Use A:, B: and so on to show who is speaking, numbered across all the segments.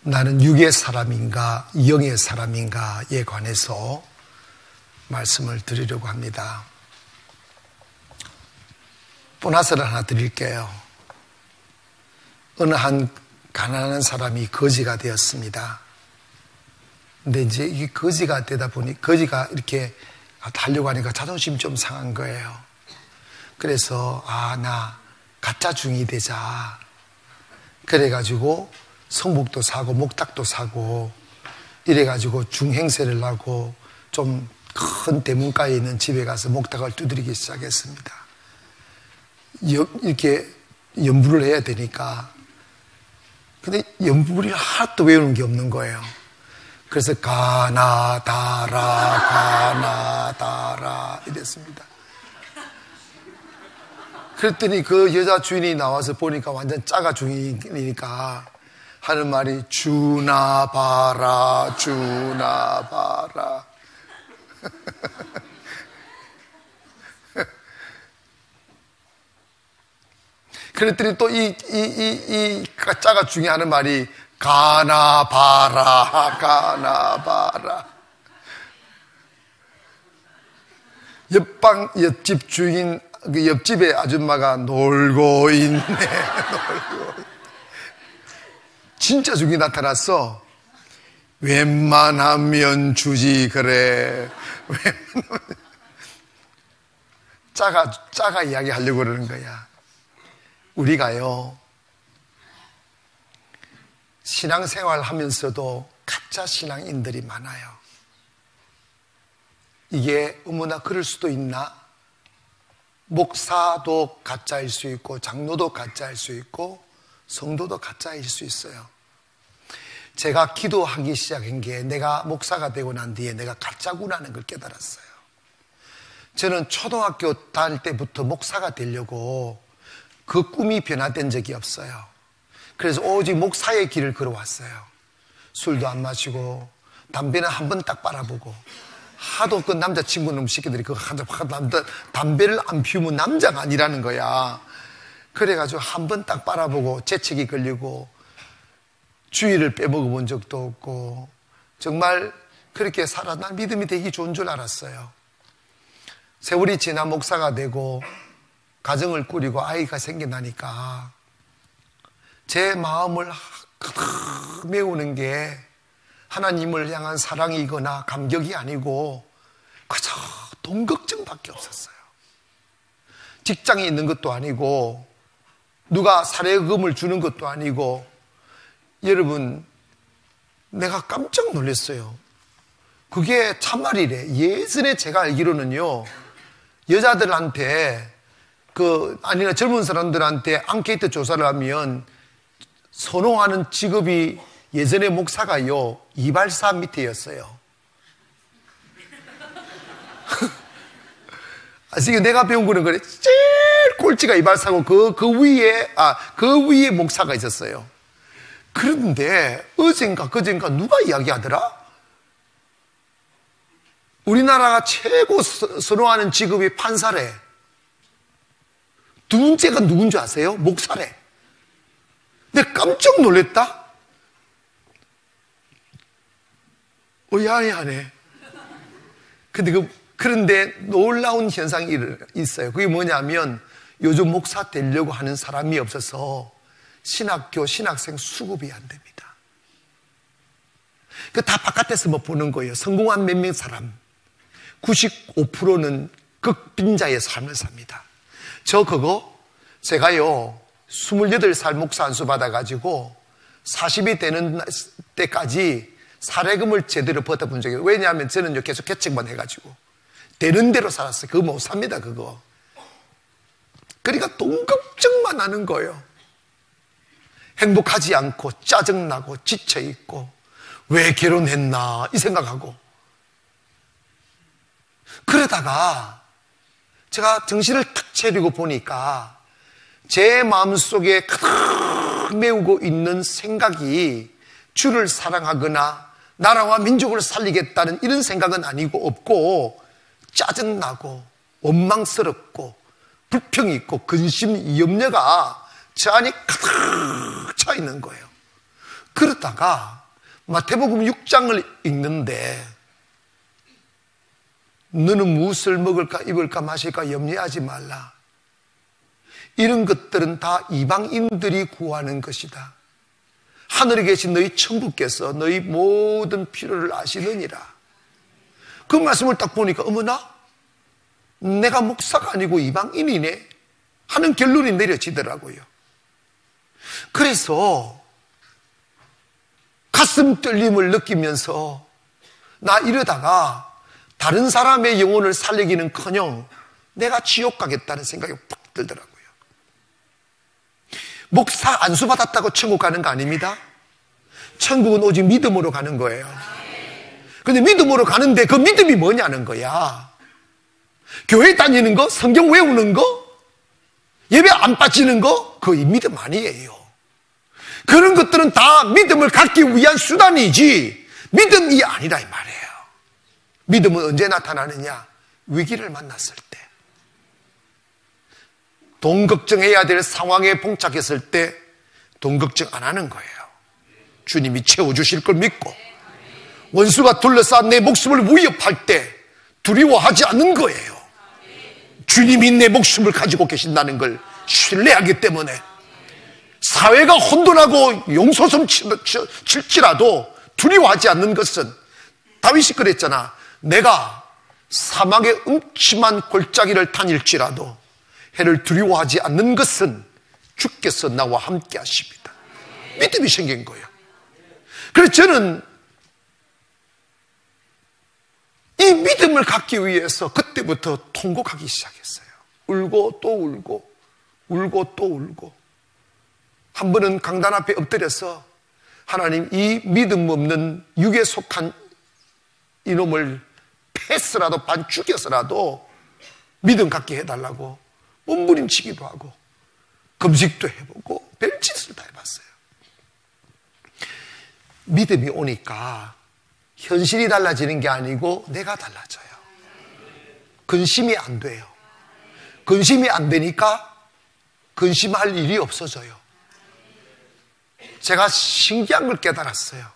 A: 나는 육의 사람인가 영의 사람인가에 관해서 말씀을 드리려고 합니다. 보너스를 하나 드릴게요. 어느 한 가난한 사람이 거지가 되었습니다. 근데 이제 이게 거지가 되다 보니 거지가 이렇게 하려고 하니까 자존심이 좀 상한 거예요. 그래서 나 가짜 중이 되자. 그래가지고 성북도 사고 목탁도 사고 이래가지고 중행세를 하고 좀 큰 대문가에 있는 집에 가서 목탁을 두드리기 시작했습니다. 이렇게 연부를 해야 되니까. 근데 연부를 하나도 외우는 게 없는 거예요. 그래서 가나다라 이랬습니다. 그랬더니 그 여자 주인이 나와서 보니까 완전 짜가 주인이니까 하는 말이 주나봐라. 그랬더니 또 이 짜가 중에 하는 말이 가나봐라. 옆집 주인, 그 옆집의 아줌마가 놀고 있네. 진짜 죽이 나타났어. 웬만하면 주지 그래. 짜가 이야기하려고 그러는 거야. 우리가요, 신앙생활 하면서도 가짜 신앙인들이 많아요. 이게 어머나 그럴 수도 있나? 목사도 가짜일 수 있고 장로도 가짜일 수 있고 성도도 가짜일 수 있어요. 제가 기도하기 시작한 게 내가 목사가 되고 난 뒤에 내가 가짜구나는 걸 깨달았어요. 저는 초등학교 다닐 때부터 목사가 되려고 그 꿈이 변화된 적이 없어요. 그래서 오직 목사의 길을 걸어왔어요. 술도 안 마시고 담배는 한 번 딱 빨아보고 하도 그 남자친구는 새끼들이 담배를 안 피우면 남자가 아니라는 거야. 그래가지고 한 번 딱 빨아보고 재채기 걸리고 주의를 빼먹어본 적도 없고 정말 그렇게 살아 난 믿음이 되기 좋은 줄 알았어요. 세월이 지나 목사가 되고 가정을 꾸리고 아이가 생겨나니까 제 마음을 메우는 게 하나님을 향한 사랑이거나 감격이 아니고 그저 돈 걱정밖에 없었어요. 직장에 있는 것도 아니고 누가 사례금을 주는 것도 아니고. 여러분, 내가 깜짝 놀랐어요. 그게 참말이래. 예전에 제가 알기로는요, 여자들한테 아니나 젊은 사람들한테 앙케이트 조사를 하면 선호하는 직업이 예전에 목사가요, 이발사 밑에였어요. 지금 내가 배운 거는 그래. 제일 꼴찌가 이발사고 그 위에 목사가 있었어요. 그런데 어젠가 그젠가 누가 이야기하더라? 우리나라가 최고 선호하는 직업이 판사래. 두 번째가 누군 줄 아세요? 목사래. 내가 깜짝 놀랐다? 야하네. 그런데 놀라운 현상이 있어요. 그게 뭐냐면 요즘 목사 되려고 하는 사람이 없어서 신학교, 신학생 수급이 안 됩니다. 다 바깥에서 보는 거예요. 성공한 몇 명 사람. 95%는 극빈자의 삶을 삽니다. 제가요, 28살 목사 안수 받아가지고 40이 되는 때까지 사례금을 제대로 버텨본 적이 없어요. 왜냐하면 저는 계속 개척만 해가지고. 되는 대로 살았어요. 그거 못 삽니다, 그거. 그러니까 돈 걱정만 하는 거예요. 행복하지 않고 짜증나고 지쳐있고 왜 결혼했나 이 생각하고. 그러다가 제가 정신을 탁 차리고 보니까 제 마음속에 가득 메우고 있는 생각이 주를 사랑하거나 나라와 민족을 살리겠다는 이런 생각은 아니고 없고 짜증나고 원망스럽고 불평이 있고 근심, 염려가 저 안에 가득 차 있는 거예요. 그러다가 마태복음 6장을 읽는데 너는 무엇을 먹을까 입을까 마실까 염려하지 말라. 이런 것들은 다 이방인들이 구하는 것이다. 하늘에 계신 너희 천부께서 너희 모든 필요를 아시느니라. 그 말씀을 딱 보니까 어머나 내가 목사가 아니고 이방인이네 하는 결론이 내려지더라고요. 그래서 가슴 떨림을 느끼면서 나 이러다가 다른 사람의 영혼을 살리기는커녕 내가 지옥 가겠다는 생각이 팍 들더라고요. 목사 안수 받았다고 천국 가는 거 아닙니다. 천국은 오직 믿음으로 가는 거예요. 근데 믿음으로 가는데 그 믿음이 뭐냐는 거야. 교회 다니는 거, 성경 외우는 거, 예배 안 빠지는 거, 그거 믿음 아니에요. 그런 것들은 다 믿음을 갖기 위한 수단이지 믿음이 아니라 이 말이에요. 믿음은 언제 나타나느냐? 위기를 만났을 때. 돈 걱정해야 될 상황에 봉착했을 때 돈 걱정 안 하는 거예요. 주님이 채워주실 걸 믿고 원수가 둘러싸 내 목숨을 위협할 때 두려워하지 않는 거예요. 주님이 내 목숨을 가지고 계신다는 걸 신뢰하기 때문에 사회가 혼돈하고 용솟음 칠지라도 두려워하지 않는 것은 다윗이 그랬잖아. 내가 사막의 음침한 골짜기를 다닐지라도 해를 두려워하지 않는 것은 주께서 나와 함께 하십니다. 믿음이 생긴 거예요. 그래서 저는 이 믿음을 갖기 위해서 그때부터 통곡하기 시작했어요. 울고 또 울고 울고 또 울고 한 번은 강단 앞에 엎드려서 하나님 이 믿음 없는 육에 속한 이놈을 패스라도 반 죽여서라도 믿음 갖게 해달라고 몸부림치기도 하고 금식도 해보고 별짓을 다 해봤어요. 믿음이 오니까 현실이 달라지는 게 아니고 내가 달라져요. 근심이 안 돼요. 근심이 안 되니까 근심할 일이 없어져요. 제가 신기한 걸 깨달았어요.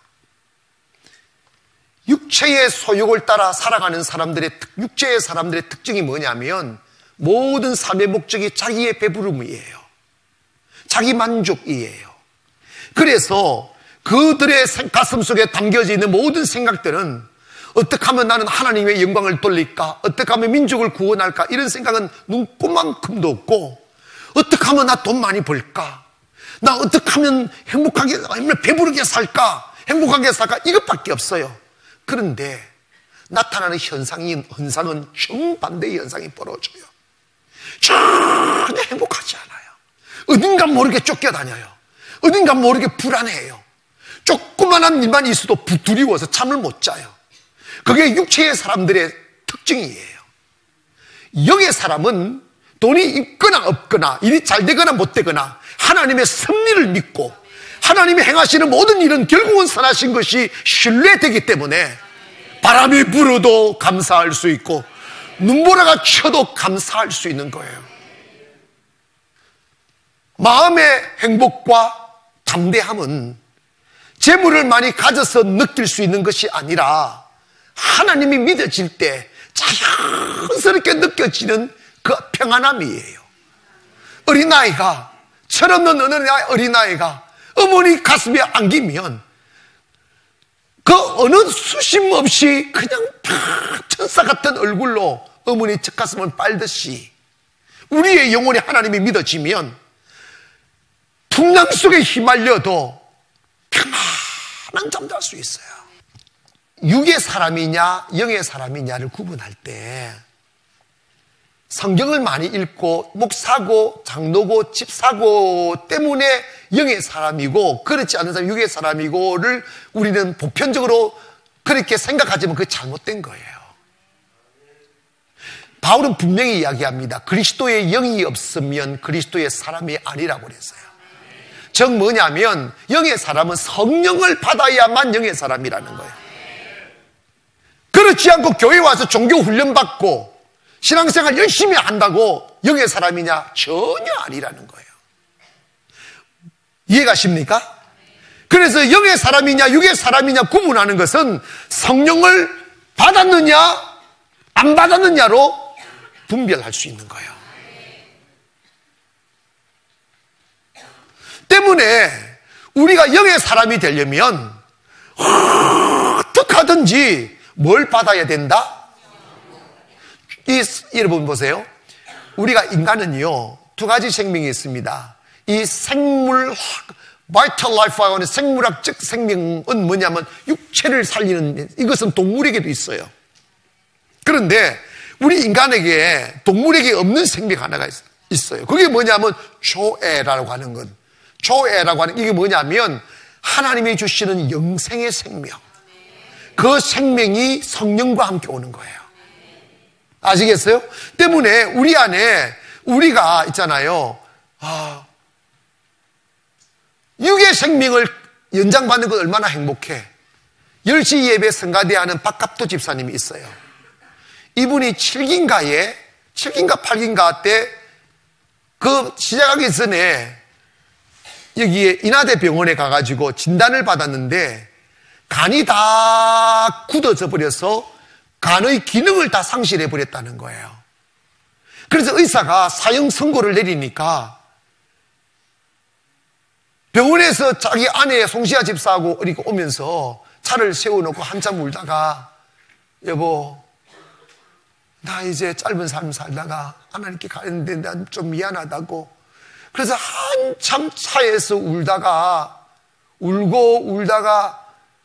A: 육체의 소욕을 따라 살아가는 육체의 사람들의 특징이 뭐냐면 모든 삶의 목적이 자기의 배부름이에요. 자기 만족이에요. 그래서 그들의 가슴 속에 담겨져 있는 모든 생각들은 어떻게 하면 나는 하나님의 영광을 돌릴까? 어떻게 하면 민족을 구원할까? 이런 생각은 눈꼽만큼도 없고 어떻게 하면 나 돈 많이 벌까? 나 어떻게 하면 행복하게 배부르게 살까? 행복하게 살까? 이것밖에 없어요. 그런데 나타나는 현상은 정반대의 현상이 벌어져요. 전혀 행복하지 않아요. 어딘가 모르게 쫓겨다녀요. 어딘가 모르게 불안해요. 조그만한 일만 있어도 두려워서 잠을 못 자요. 그게 육체의 사람들의 특징이에요. 영의 사람은 돈이 있거나 없거나 일이 잘 되거나 못 되거나 하나님의 섭리를 믿고 하나님이 행하시는 모든 일은 결국은 선하신 것이 신뢰되기 때문에 바람이 불어도 감사할 수 있고 눈보라가 쳐도 감사할 수 있는 거예요. 마음의 행복과 담대함은 재물을 많이 가져서 느낄 수 있는 것이 아니라 하나님이 믿어질 때 자연스럽게 느껴지는 그 평안함이에요. 어린아이가, 철없는 어린아이가 어머니 가슴에 안기면 그 어느 수심 없이 그냥 팍 천사 같은 얼굴로 어머니 젖가슴을 빨듯이 우리의 영혼이 하나님이 믿어지면 풍랑 속에 휘말려도 평안한 잠 잘 수 있어요. 육의 사람이냐 영의 사람이냐를 구분할 때 성경을 많이 읽고 목사고 장로고 집사고 때문에 영의 사람이고 그렇지 않은 사람이 육의 사람이고를 우리는 보편적으로 그렇게 생각하지만 그게 잘못된 거예요. 바울은 분명히 이야기합니다. 그리스도의 영이 없으면 그리스도의 사람이 아니라고 그랬어요. 즉 뭐냐면 영의 사람은 성령을 받아야만 영의 사람이라는 거예요. 그렇지 않고 교회 와서 종교 훈련 받고 신앙생활 열심히 한다고 영의 사람이냐? 전혀 아니라는 거예요. 이해가십니까? 그래서 영의 사람이냐 육의 사람이냐 구분하는 것은 성령을 받았느냐 안 받았느냐로 분별할 수 있는 거예요. 때문에 우리가 영의 사람이 되려면 어떻게 하든지 뭘 받아야 된다? 여러분 보세요. 우리가 인간은요, 두 가지 생명이 있습니다. 이 생물학, vital life라고 하는 생물학적 생명은 뭐냐면 육체를 살리는, 이것은 동물에게도 있어요. 그런데 우리 인간에게, 동물에게 없는 생명 하나가 있어요. 그게 뭐냐면 조애라고 하는 건. 조애라고 하는 이게 뭐냐면 하나님이 주시는 영생의 생명. 그 생명이 성령과 함께 오는 거예요. 아시겠어요? 때문에 우리 안에 우리가 있잖아요. 육의 생명을 연장받는 건 얼마나 행복해. 10시 예배 성가대 하는 박갑도 집사님이 있어요. 이분이 7기인가 8기인가 때 그 시작하기 전에 여기에 인하대 병원에 가가지고 진단을 받았는데 간이 다 굳어져 버려서 간의 기능을 다 상실해 버렸다는 거예요. 그래서 의사가 사형 선고를 내리니까 병원에서 자기 아내 송시아 집사하고 이렇게 오면서 차를 세워놓고 한참 울다가 여보 나 이제 짧은 삶 살다가 하나님께 가는데 난 좀 미안하다고. 그래서 한참 차에서 울다가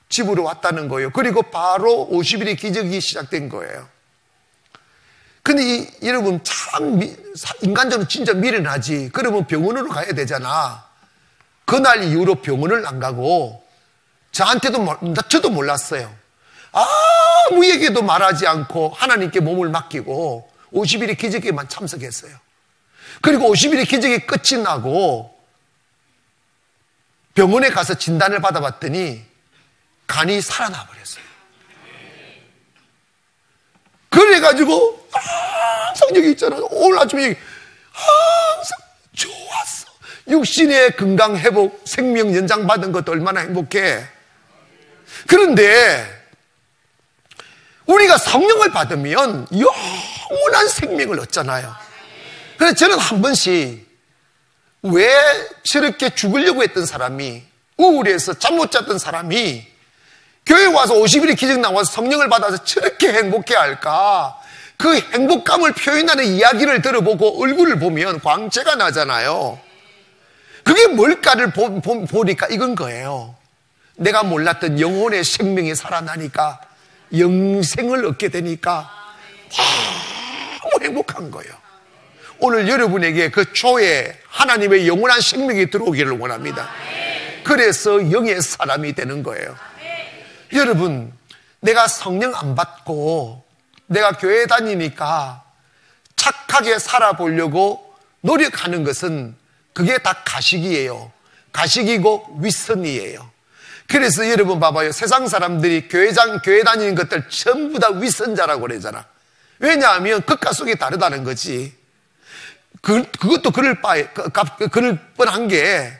A: 집으로 왔다는 거예요. 그리고 바로 50일의 기적이 시작된 거예요. 근데 여러분 참 인간적으로 진짜 미련하지. 그러면 병원으로 가야 되잖아. 그날 이후로 병원을 안 가고 저도 몰랐어요. 아무 얘기도 말하지 않고 하나님께 몸을 맡기고 50일의 기적에만 참석했어요. 그리고 50일의 기적이 끝이 나고 병원에 가서 진단을 받아봤더니 간이 살아나 버렸어요. 그래가지고 항상 여기 있잖아. 오늘 아침에 여기 항상 좋았어. 육신의 건강 회복, 생명 연장 받은 것도 얼마나 행복해. 그런데 우리가 성령을 받으면 영원한 생명을 얻잖아요. 그래서 저는 한 번씩 왜 저렇게 죽으려고 했던 사람이, 우울해서 잠 못 잤던 사람이 교회 와서 50일의 기적 나와서 성령을 받아서 저렇게 행복해 할까? 그 행복감을 표현하는 이야기를 들어보고 얼굴을 보면 광채가 나잖아요. 그게 뭘까를 보니까 이건 거예요. 내가 몰랐던 영혼의 생명이 살아나니까 영생을 얻게 되니까 너무 행복한 거예요. 오늘 여러분에게 그 초에 하나님의 영원한 생명이 들어오기를 원합니다. 그래서 영의 사람이 되는 거예요. 여러분, 내가 성령 안 받고 내가 교회 다니니까 착하게 살아보려고 노력하는 것은 그게 다 가식이에요. 가식이고 위선이에요. 그래서 여러분 봐봐요. 세상 사람들이 교회 다니는 것들 전부 다 위선자라고 그러잖아. 왜냐하면 겉과 속이 다르다는 거지. 그것도 그럴 뻔한 게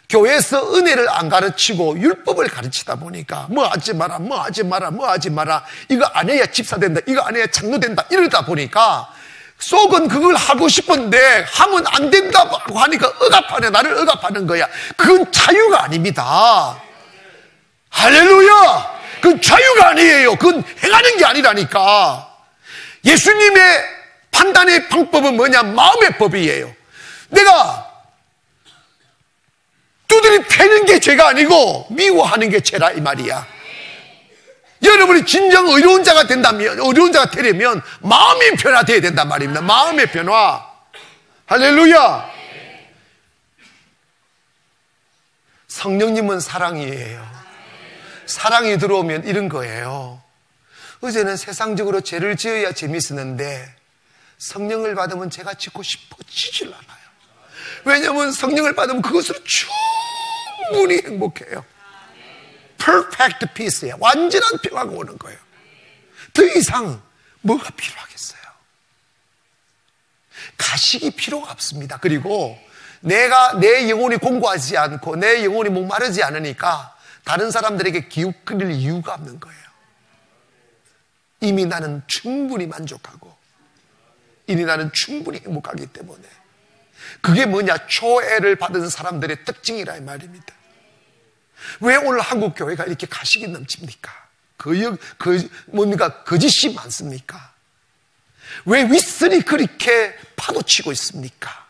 A: 교회에서 은혜를 안 가르치고 율법을 가르치다 보니까 뭐 하지 마라, 뭐 하지 마라, 뭐 하지 마라. 이거 안 해야 집사 된다, 이거 안 해야 장로 된다 이러다 보니까 속은 그걸 하고 싶은데 하면 안 된다고 하니까 억압하네. 나를 억압하는 거야. 그건 자유가 아닙니다. 할렐루야! 그건 자유가 아니에요. 그건 행하는 게 아니라니까. 예수님의 판단의 방법은 뭐냐? 마음의 법이에요. 내가 두드리 패는 게 죄가 아니고 미워하는 게 죄라 이 말이야. 여러분이 진정 의로운 자가 된다면, 의로운 자가 되려면 마음이 변화되어야 된단 말입니다. 마음의 변화. 할렐루야! 성령님은 사랑이에요. 사랑이 들어오면 이런 거예요. 어제는 세상적으로 죄를 지어야 재밌었는데 성령을 받으면 죄가 짓고 싶어지질 않아요. 왜냐하면 성령을 받으면 그것으로 충분히 행복해요. Perfect peace예요. 완전한 평화가 오는 거예요. 더 이상 뭐가 필요하겠어요? 가식이 필요가 없습니다. 그리고 내가 내 영혼이 공고하지 않고 내 영혼이 목마르지 않으니까 다른 사람들에게 기웃거릴 이유가 없는 거예요. 이미 나는 충분히 만족하고 이미 나는 충분히 행복하기 때문에. 그게 뭐냐? 초애를 받은 사람들의 특징이라 이 말입니다. 왜 오늘 한국 교회가 이렇게 가식이 넘칩니까? 뭡니까? 거짓이 많습니까? 왜 윗선이 그렇게 파도치고 있습니까?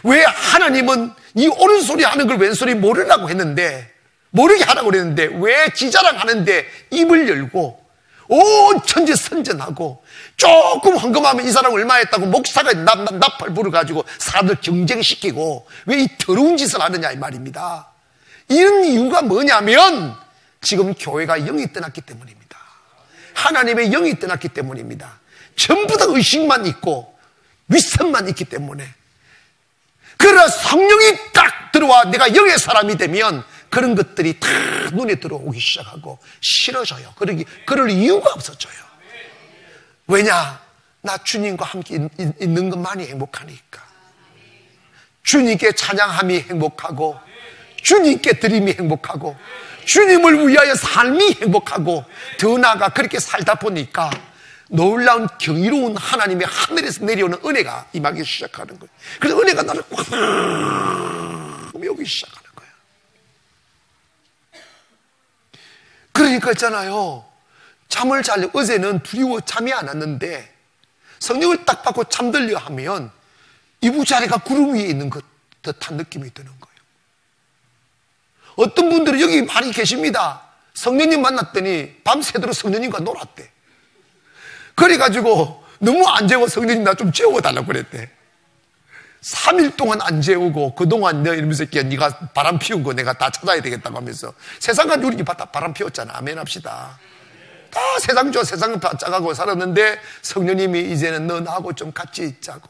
A: 왜 하나님은 이 옳은 소리 하는 걸 왼소리 모르라고 했는데, 모르게 하라고 그랬는데, 왜 지자랑하는데 입을 열고 온 천지 선전하고 조금 헌금하면 이 사람 얼마 했다고 목사가 나팔 불어가지고 사람들 경쟁시키고 왜 이 더러운 짓을 하느냐 이 말입니다. 이런 이유가 뭐냐면 지금 교회가 영이 떠났기 때문입니다. 하나님의 영이 떠났기 때문입니다. 전부 다 의식만 있고 윗선만 있기 때문에. 그러나 성령이 딱 들어와 내가 영의 사람이 되면 그런 것들이 다 눈에 들어오기 시작하고 싫어져요. 그럴 이유가 없어져요. 왜냐? 나 주님과 함께 있는 것만이 행복하니까. 주님께 찬양함이 행복하고 주님께 드림이 행복하고 주님을 위하여 삶이 행복하고 더 나아가 그렇게 살다 보니까 놀라운 경이로운 하나님의 하늘에서 내려오는 은혜가 임하기 시작하는 거예요. 그래서 은혜가 나를 꽉 메우기 시작하는 거예요. 그러니까 있잖아요. 잠을 자려고 어제는 두려워 잠이 안 왔는데 성령을 딱 받고 잠들려 하면 이부자리가 구름 위에 있는 것 듯한 느낌이 드는 거예요. 어떤 분들은 여기 많이 계십니다. 성령님 만났더니 밤새도록 성령님과 놀았대. 그래가지고 너무 안 재워 성령님 나 좀 재워달라고 그랬대. 3일 동안 안 재우고 그동안 너 이러면서 네가 바람 피운 거 내가 다 찾아야 되겠다고 하면서 세상과 누리기 바다 바람 피웠잖아. 아멘 합시다. 다 세상 좋아 세상 짜가고 살았는데 성령님이 이제는 너 나하고 좀 같이 있자고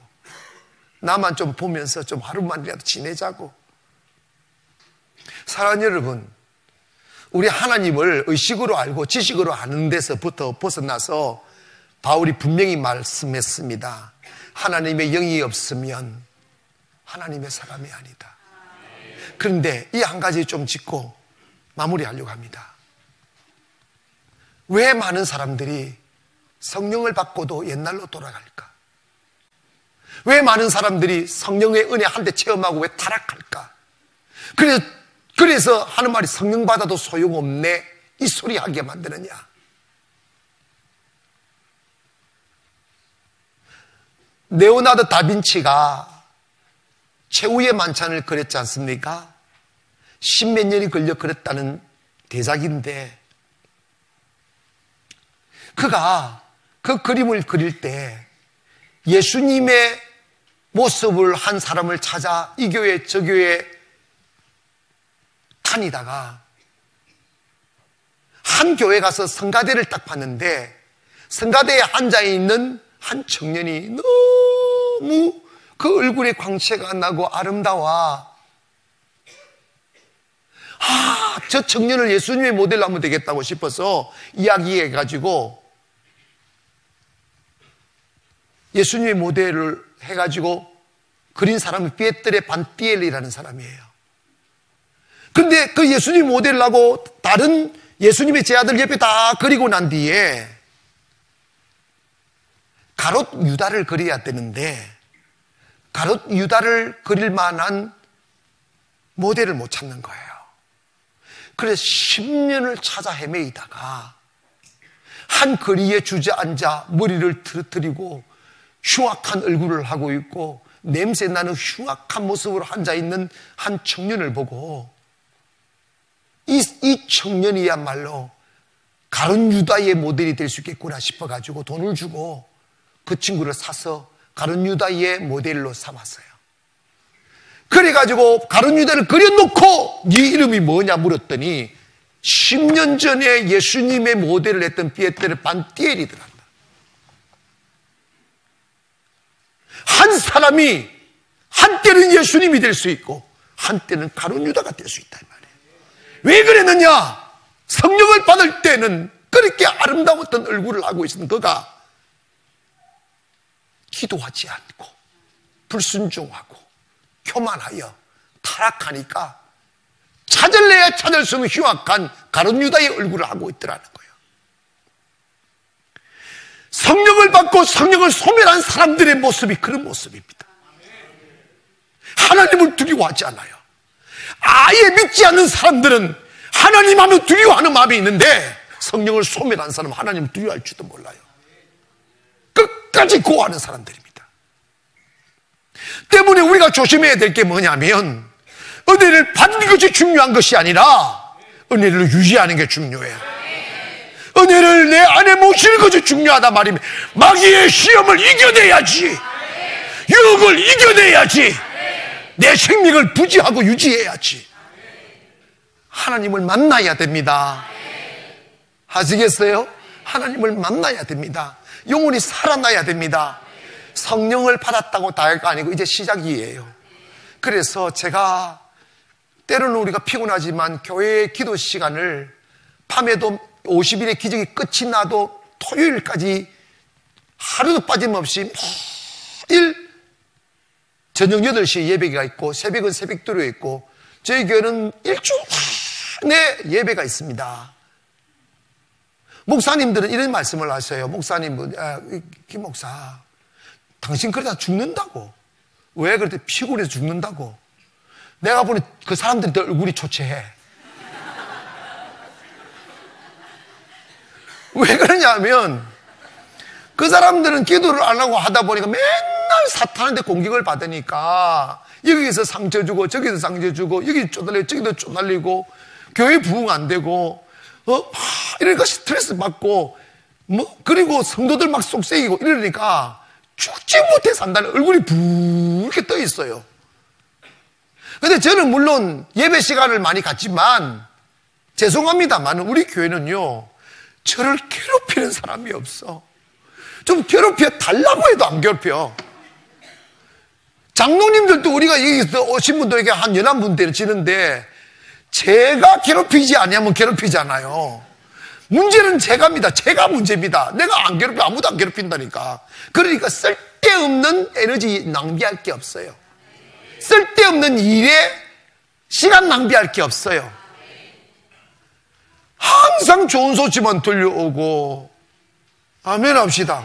A: 나만 좀 보면서 좀 하루만이라도 지내자고. 사랑하는 여러분, 우리 하나님을 의식으로 알고 지식으로 아는 데서부터 벗어나서 바울이 분명히 말씀했습니다. 하나님의 영이 없으면 하나님의 사람이 아니다. 그런데 이 한 가지 좀 짚고 마무리하려고 합니다. 왜 많은 사람들이 성령을 받고도 옛날로 돌아갈까? 왜 많은 사람들이 성령의 은혜 한 대 체험하고 왜 타락할까? 그래서 하는 말이 성령 받아도 소용없네 이 소리 하게 만드느냐? 레오나르도 다빈치가 최후의 만찬을 그렸지 않습니까? 10몇 년이 걸려 그렸다는 대작인데 그가 그 그림을 그릴 때 예수님의 모습을 한 사람을 찾아 이 교회 저 교회 다니다가 한 교회 가서 성가대를 딱 봤는데 성가대에 앉아있는 한 청년이 너무 그 얼굴에 광채가 나고 아름다워. 저 청년을 예수님의 모델로 하면 되겠다고 싶어서 이야기해가지고 예수님의 모델을 해가지고 그린 사람이 피에트레 반티엘리라는 사람이에요. 근데 그 예수님 모델을 하고 다른 예수님의 제자들 옆에 다 그리고 난 뒤에 가롯 유다를 그려야 되는데 가롯 유다를 그릴 만한 모델을 못 찾는 거예요. 그래서 10년을 찾아 헤매이다가 한 거리에 주저앉아 머리를 틀어뜨리고 흉악한 얼굴을 하고 있고 냄새나는 흉악한 모습으로 앉아있는 한 청년을 보고 이 청년이야말로 가룟 유다의 모델이 될 수 있겠구나 싶어가지고 돈을 주고 그 친구를 사서 가룟 유다의 모델로 삼았어요. 그래가지고 가룟 유다를 그려놓고 네 이름이 뭐냐 물었더니 10년 전에 예수님의 모델을 했던 피에트레 반티엘이더랍니다. 한 사람이 한때는 예수님이 될 수 있고 한때는 가룟 유다가 될 수 있다 이 말이에요. 왜 그랬느냐? 성령을 받을 때는 그렇게 아름다웠던 얼굴을 하고 있었던 그가 기도하지 않고 불순종하고 교만하여 타락하니까 찾을래야 찾을 수 없는 흉악한 가룟 유다의 얼굴을 하고 있더라는 거예요. 성령을 받고 성령을 소멸한 사람들의 모습이 그런 모습입니다. 하나님을 두려워하지 않아요. 아예 믿지 않는 사람들은 하나님 하면 두려워하는 마음이 있는데 성령을 소멸한 사람은 하나님을 두려워할지도 몰라요. 끝까지 고하는 사람들입니다. 때문에 우리가 조심해야 될 게 뭐냐면 은혜를 받는 것이 중요한 것이 아니라 은혜를 유지하는 게 중요해요. 은혜를 내 안에 모시는 것이 중요하단 말이면 마귀의 시험을 이겨내야지, 유혹을 이겨내야지, 내 생명을 부지하고 유지해야지. 하나님을 만나야 됩니다. 아시겠어요? 하나님을 만나야 됩니다. 영혼이 살아나야 됩니다. 성령을 받았다고 다가 아니고 이제 시작이에요. 그래서 제가 때로는 우리가 피곤하지만 교회의 기도 시간을 밤에도 50일의 기적이 끝이 나도 토요일까지 하루도 빠짐없이 매일 저녁 8시에 예배가 있고 새벽은 새벽도로 있고 저희 교회는 일주일 내내 예배가 있습니다. 목사님들은 이런 말씀을 하셔요. 목사님, 김 목사, 당신 그러다 죽는다고. 왜 그렇게 피곤해서 죽는다고. 내가 보니 그 사람들이 얼굴이 초췌해. 왜 그러냐면 그 사람들은 기도를 안 하고 하다 보니까 맨날 사탄한테 공격을 받으니까 여기서 상처 주고 저기서 상처 주고 여기 쪼달리고 저기도 쪼달리고 교회 부흥 안 되고 이러니까 스트레스 받고 그리고 성도들 막 속썩이고 이러니까 죽지 못해 산다는 얼굴이 붉게 떠 있어요. 근데 저는 물론 예배 시간을 많이 갖지만 죄송합니다만 우리 교회는요 저를 괴롭히는 사람이 없어. 좀 괴롭혀 달라고 해도 안 괴롭혀. 장로님들도 우리가 여기서 오신 분들에게 한 11분대를 지는데 제가 괴롭히지 아니하면 괴롭히잖아요. 문제는 제가입니다. 제가 문제입니다. 내가 안 괴롭혀 아무도 안 괴롭힌다니까. 그러니까 쓸데없는 에너지 낭비할 게 없어요. 쓸데없는 일에 시간 낭비할 게 없어요. 항상 좋은 소식만 들려오고 아멘 합시다.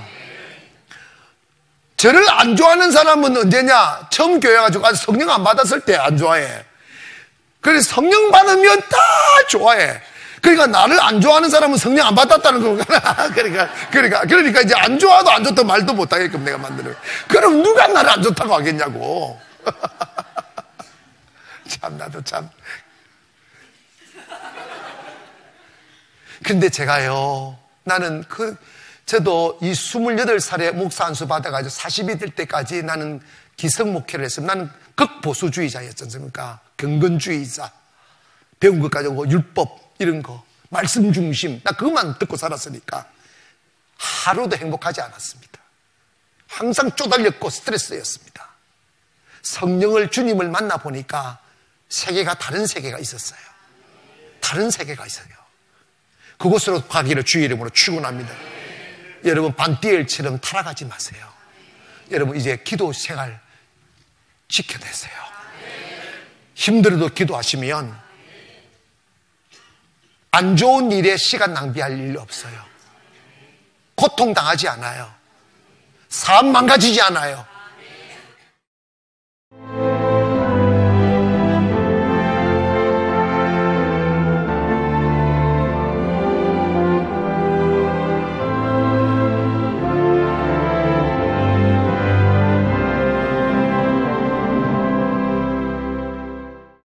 A: 저를 안 좋아하는 사람은 언제냐? 처음 교회 가지고 아직 성령 안 받았을 때 안 좋아해. 그래서 성령 받으면 다 좋아해. 그러니까 나를 안 좋아하는 사람은 성령 안 받았다는 거구나. 그러니까 이제 안 좋아도 안 좋다 말도 못 하게끔 내가 만드는. 그럼 누가 나를 안 좋다고 하겠냐고. 참 나도 참. 근데 제가요, 나는 저도 이 28살에 목사 안수 받아가지고 40이 될 때까지 나는 기성 목회를 했어요. 나는 극보수주의자였지 않습니까? 경건주의자. 배운 것 가지고 율법, 이런 거. 말씀 중심. 나 그것만 듣고 살았으니까. 하루도 행복하지 않았습니다. 항상 쪼달렸고 스트레스였습니다. 성령을, 주님을 만나보니까 세계가 다른 세계가 있었어요. 다른 세계가 있어요. 그곳으로 가기를 주의 이름으로 축원합니다. 여러분 반띠엘처럼 타락하지 마세요. 여러분 이제 기도 생활 지켜내세요. 힘들어도 기도하시면 안 좋은 일에 시간 낭비할 일 없어요. 고통당하지 않아요. 삶 망가지지 않아요.